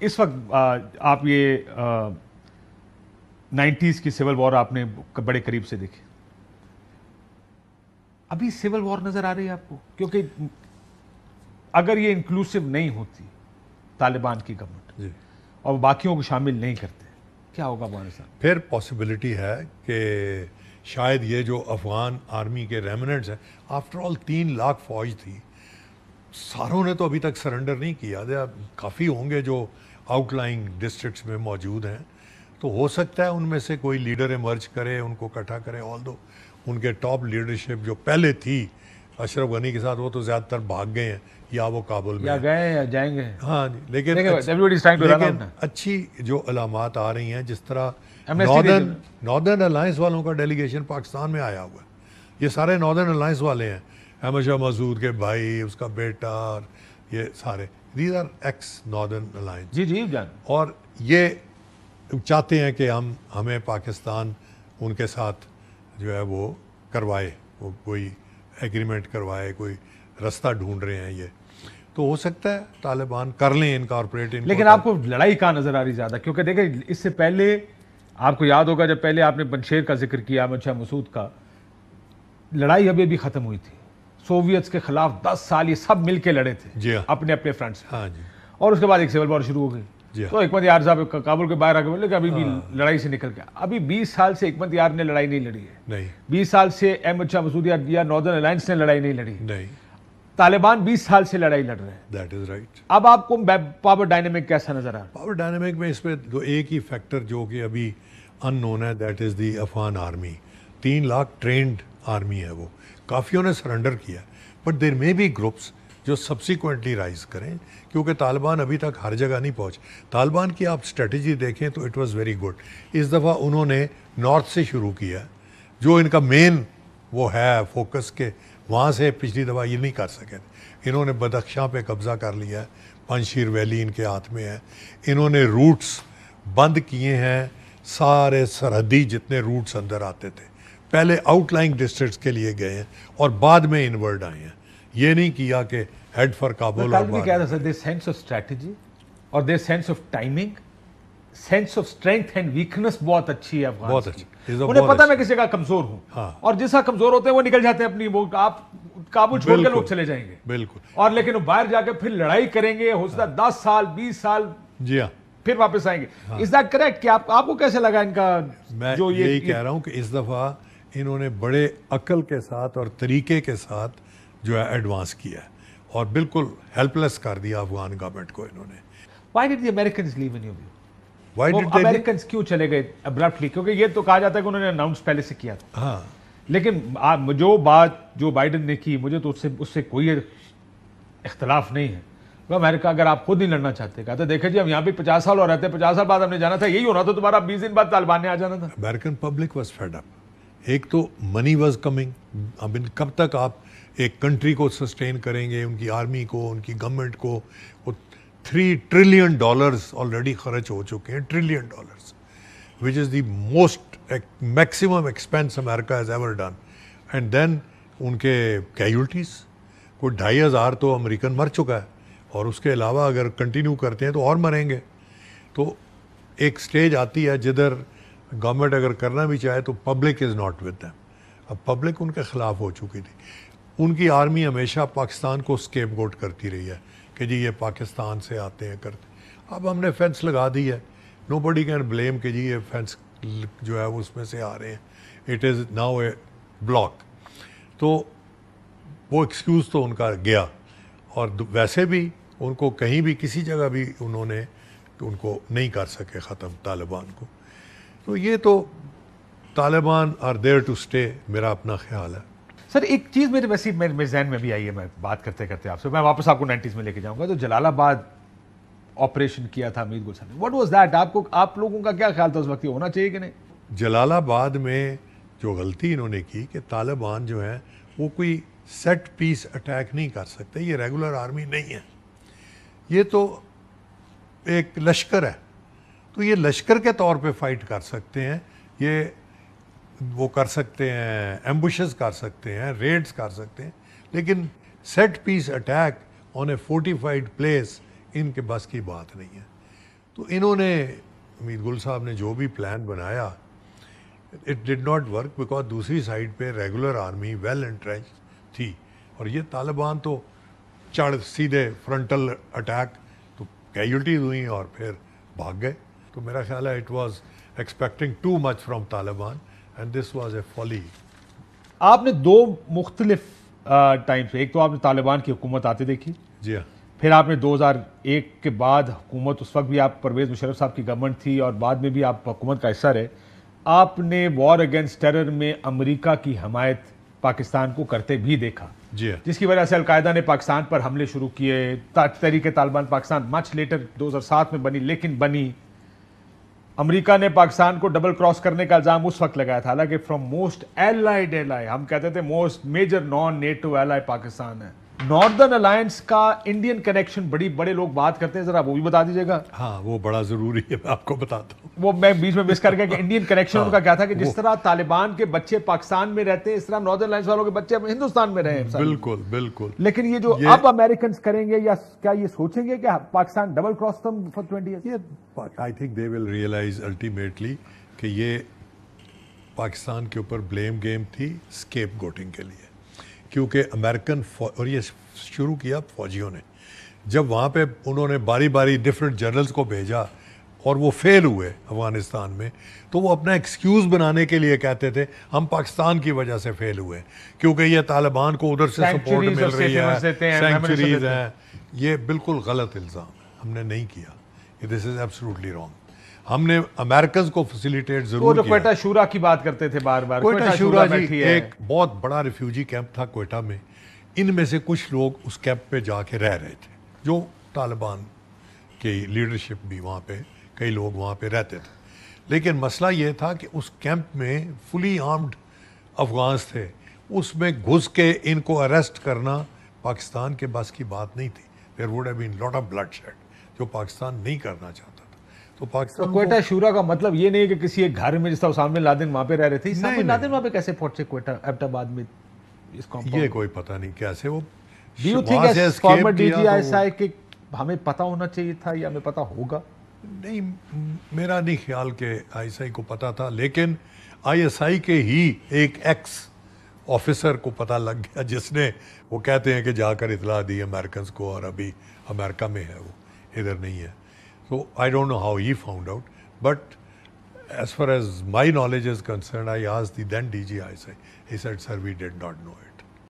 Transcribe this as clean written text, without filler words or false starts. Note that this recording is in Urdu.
اس وقت آپ یہ 90s کی سول وار آپ نے بڑے قریب سے دیکھی, ابھی سول وار نظر آ رہی ہے آپ کو؟ کیونکہ اگر یہ انکلوسیو نہیں ہوتی طالبان کی گورنمنٹ اور باقیوں کو شامل نہیں کرتے, کیا ہوگا افغانستان؟ پھر پاسبلٹی ہے کہ شاید یہ جو افغان آرمی کے ریمننٹس ہیں, آفٹر آل 3 لاکھ فوج تھی, ساروں نے تو ابھی تک سرنڈر نہیں کیا, کافی ہوں گے جو آؤٹ لائنگ ڈسٹرکٹس میں موجود ہیں, تو ہو سکتا ہے ان میں سے کوئی لیڈر ایمرج کرے, ان کو اکٹھا کرے. آل دو ان کے ٹاپ لیڈرشپ جو پہلے تھی اشرف غنی کے ساتھ, وہ تو زیادہ تر بھاگ گئے ہیں, یا وہ کابل میں یا گئے یا جائیں گے. ہاں جی, لیکن اچھی جو علامات آ رہی ہیں, جس طرح ناردرن الائنس والوں کا ڈیلیگیشن پاکستان میں آیا ہوا ہے, یہ سارے ناردرن الائنس والے ہیں, احمد شاہ مسعود کے بھائی, اس کا بیٹا, اور یہ سارے these are ex northern alliance. جی جی جان. اور یہ چاہتے ہیں کہ ہمیں پاکستان ان کے ساتھ جو ہے وہ کروائے, وہ کوئی ایگریمنٹ کروائے, کوئی رستہ ڈھونڈ رہے ہیں یہ. تو ہو سکتا ہے طالبان کر لیں انکارپوریٹ. لیکن آپ کو لڑائی کہاں نظر آ رہی زیادہ؟ کیونکہ دیکھیں اس سے پہلے آپ کو یاد ہوگا جب پہلے آپ نے پنشیر کا ذکر کیا, احمد شاہ مسعود کا, لڑائی ابھی بھی ختم ہوئی تھی. سوویتس کے خلاف 10 سال یہ سب مل کے لڑے تھے جی اپنے اپنے فرنٹ سے. ہاں جی. اور اس کے بعد ایک سول وار شروع ہو گئی. تو حکمت یار صاحب کابل کے باہر آ کے بولے کہ ابھی بھی لڑائی سے نکل گیا. ابھی 20 سال سے حکمت یار نے لڑائی نہیں لڑی ہے. نہیں. 20 سال سے احمد شاہ مسعود یا ناردرن الائنس نے لڑائی نہیں لڑی. نہیں. طالبان 20 سال سے لڑائی لڑ رہے ہیں. That is right. اب آپ کو پاور ڈائنامک کیسا نظر آ رہا ہے؟ پاور ڈائنامک میں اس پہ جو ایک ہی فیکٹر جو کہ ابھی ان نون ہے, that is the Afghan army. 3 lakh trained army ہے, وہ کافیوں نے سرنڈر کیا, but there may be groups جو سبسیکوینٹلی رائز کریں, کیونکہ طالبان ابھی تک ہر جگہ نہیں پہنچ. طالبان کی آپ اسٹریٹجی دیکھیں تو اٹ واز ویری گڈ. اس دفعہ انہوں نے نارتھ سے شروع کیا, جو ان کا مین وہ ہے فوکس, کے وہاں سے پچھلی دفعہ یہ نہیں کر سکے. انہوں نے بدخشاں پہ قبضہ کر لیا ہے, پنجشیر ویلی ان کے ہاتھ میں ہے. انہوں نے روٹس بند کیے ہیں, سارے سرحدی جتنے روٹس اندر آتے تھے, پہلے آؤٹ لائنگ ڈسٹرکٹس کے لیے گئے ہیں اور بعد میں انورڈ آئے ہیں. یہ نہیں کیا کہ ہیڈ فار کابل. اور کیا تھا sir, their sense of strategy اور their sense of timing, sense of strength and weakness بہت اچھی ہے افغان. بہت اچھی. انہیں پتا میں کسی جگہ کمزور ہوں, اور جس کا کمزور ہوتے ہیں وہ نکل جاتے ہیں اپنی, وہ آپ کابل چھوڑ کے لوگ چلے جائیں گے. بالکل. اور لیکن وہ باہر جا کے پھر لڑائی کریں گے, ہو سکتا 10 سال 20 سال, جی ہاں, پھر واپس آئیں گے. Is that correct? کہ آپ کو کیسے لگا ان کا؟ میں یہی کہہ رہا ہوں کہ اس دفعہ انہوں نے بڑے عقل کے ساتھ اور طریقے کے ساتھ جو ہے ایڈوانس کیا ہے, اور بالکل ہیلپ لیس کر دیا افغان گورنمنٹ کو انہوں نے. Why did the Americans leave in your view? Why did they leave? Americans کیوں چلے گئے abruptly؟ کیونکہ یہ تو کہا جاتا ہے کہ انہوں نے اناؤنس پہلے سے کیا تھا. ہاں. لیکن جو بات جو بائیڈن نے کی, مجھے تو اس سے کوئی اختلاف نہیں ہے. وہ امریکہ اگر آپ خود نہیں لڑنا چاہتے, کہتے دیکھیں جی ہم یہاں بھی 50 سال اور رہتے, 50 سال بعد ہم نے جانا تھا, یہی ہونا تھا تمہارا, 20 دن بعد طالبان نے آ جانا تھا. American public was fed up. ایک تو منی واز کمنگ. اب کب تک آپ ایک کنٹری کو سسٹین کریں گے, ان کی آرمی کو, ان کی گورنمنٹ کو. $3 trillion آلریڈی خرچ ہو چکے ہیں, $1 trillion, which is the most maximum expense America has ever done. And then ان کے کیجولٹیز کوئی 2,500 تو امریکن مر چکا ہے, اور اس کے علاوہ اگر کنٹینیو کرتے ہیں تو اور مریں گے. تو ایک سٹیج آتی ہے جدھر گورنمنٹ اگر کرنا بھی چاہے تو public is not with them. اب پبلک ان کے خلاف ہو چکی تھی. ان کی آرمی ہمیشہ پاکستان کو اسکیپ گوٹ کرتی رہی ہے کہ جی یہ پاکستان سے آتے ہیں کرتے. اب ہم نے فینس لگا دی ہے, نو بڈی کین بلیم کہ جی یہ فینس جو ہے وہ اس میں سے آ رہے ہیں, it is now a block. تو وہ ایکسکیوز تو ان کا گیا, اور ویسے بھی ان کو کہیں بھی کسی جگہ بھی انہوں نے ان کو نہیں کر سکے ختم طالبان کو. تو یہ تو Taliban are there to stay, میرا اپنا خیال ہے. سر ایک چیز میرے ذہن میں بھی آئی ہے, میں بات کرتے کرتے آپ سے, میں واپس آپ کو 90s میں لے کے جاؤں گا. تو جلال آباد آپریشن کیا تھا امید گلشن نے, واٹ واز دیٹ؟ آپ لوگوں کا کیا خیال تھا اس وقت, یہ ہونا چاہیے کہ نہیں؟ جلال آباد میں جو غلطی انہوں نے کی کہ طالبان جو ہے وہ کوئی سیٹ پیس اٹیک نہیں کر سکتے, یہ ریگولر آرمی نہیں ہے, یہ تو ایک لشکر ہے. تو یہ لشکر کے طور پہ فائٹ کر سکتے ہیں, یہ وہ کر سکتے ہیں, ایمبوشز کر سکتے ہیں, ریڈز کر سکتے ہیں, لیکن set piece attack on a fortified place ان کے بس کی بات نہیں ہے. تو انہوں نے امید گل صاحب نے جو بھی پلان بنایا it did not work because دوسری سائڈ پہ ریگولر آرمی ویل انٹرینچ تھی اور یہ طالبان تو چڑھ سیدھے فرنٹل اٹیک تو کیجولٹیز ہوئیں اور پھر بھاگ گئے. تو میرا خیال ہے it was expecting too much from Taliban and this was a folly. آپ نے دو مختلف ٹائم سے، ایک تو آپ نے طالبان کی حکومت آتے دیکھی، جی ہاں پھر آپ نے 2001 کے بعد حکومت، اس وقت بھی آپ پرویز مشرف صاحب کی گورنمنٹ تھی اور بعد میں بھی آپ حکومت کا حصہ رہے. آپ نے وار اگینسٹ ٹیرر میں امریکہ کی حمایت پاکستان کو کرتے بھی دیکھا، جی ہاں جس کی وجہ سے القاعدہ نے پاکستان پر حملے شروع کیے. تحریک طالبان پاکستان مچ لیٹر 2007 میں بنی، لیکن بنی. امریکہ نے پاکستان کو ڈبل کراس کرنے کا الزام اس وقت لگایا تھا، حالانکہ فرام موسٹ ایلائڈ ہم کہتے تھے most major non NATO ally Pakistan ہے. ناردرن الائنس کا انڈین کنیکشن بڑے لوگ بات کرتے ہیں، ذرا وہ بھی بتا دیجیے گا. ہاں وہ بڑا ضروری ہے، میں آپ کو بتاتا ہوں. وہ میں بیچ میں مس کر گیا کہ انڈین کنیکشن ان کا کیا تھا، کہ جس طرح طالبان کے بچے پاکستان میں رہتے ہیں اس طرح ناردرن الائنس والوں کے بچے ہندوستان میں رہے ہیں. بالکل بالکل. لیکن یہ جو اب امریکنز کریں گے، یا کیا یہ سوچیں گے کہ Pakistan double cross them for 20 years? I think they will realize ultimately کہ یہ پاکستان کے اوپر بلیم گیم تھی اسکیپ گوٹنگ کے لیے، کیونکہ امریکن اور یہ شروع کیا فوجیوں نے. جب وہاں پہ انہوں نے باری باری ڈفرینٹ جنرلز کو بھیجا اور وہ فیل ہوئے افغانستان میں، تو وہ اپنا ایکسکیوز بنانے کے لیے کہتے تھے ہم پاکستان کی وجہ سے فیل ہوئے کیونکہ یہ طالبان کو ادھر سے سپورٹ مل رہی ہے، سینکچریز ہیں. یہ بالکل غلط الزام ہے، ہم نے نہیں کیا. دس از ایبسولوٹلی رانگ. ہم نے امریکنز کو فیسیلیٹیٹ ضرور کیا. کوئٹہ شورا کی بات کرتے تھے بار بار. کوئٹہ شورا جی ایک بہت بڑا ریفیوجی کیمپ تھا کوئٹہ میں. ان میں سے کچھ لوگ اس کیمپ پہ جا کے رہ رہے تھے، جو طالبان کی لیڈرشپ بھی وہاں پہ کئی لوگ وہاں پہ رہتے تھے. لیکن مسئلہ یہ تھا کہ اس کیمپ میں فلی آرمڈ افغانز تھے، اس میں گھس کے ان کو اریسٹ کرنا پاکستان کے بس کی بات نہیں تھی. There would have been lot of bloodshed, جو پاکستان نہیں کرنا چاہتا تھا. تو پاکستان کوئٹہ شورا کا مطلب یہ نہیں کہ کسی ایک گھر میں جس طرح اسامہ بن لادن وہاں پہ رہ رہے تھے. اسامہ بن لادن وہاں پہ کیسے پہنچے کوئٹہ ایبٹ آباد میں؟ یہ کوئی پتہ نہیں کیسے وہ Do you think as former DG ISI کہ ہمیں پتہ ہونا چاہیے تھا یا ہمیں پتہ ہوگا؟ نہیں، میرا نہیں خیال کہ آئی ایس آئی کو پتہ تھا، لیکن آئی ایس آئی کے ہی ایک ایکس آفیسر کو پتہ لگ گیا جس نے وہ کہتے ہیں کہ جا کر اطلاع دی امریکنز کو اور ابھی امریکہ میں ہے، وہ ادھر نہیں ہے. So I don't know how he found out, but as far as my knowledge is concerned, I asked the then DG ISI. He said, sir, we did not know it.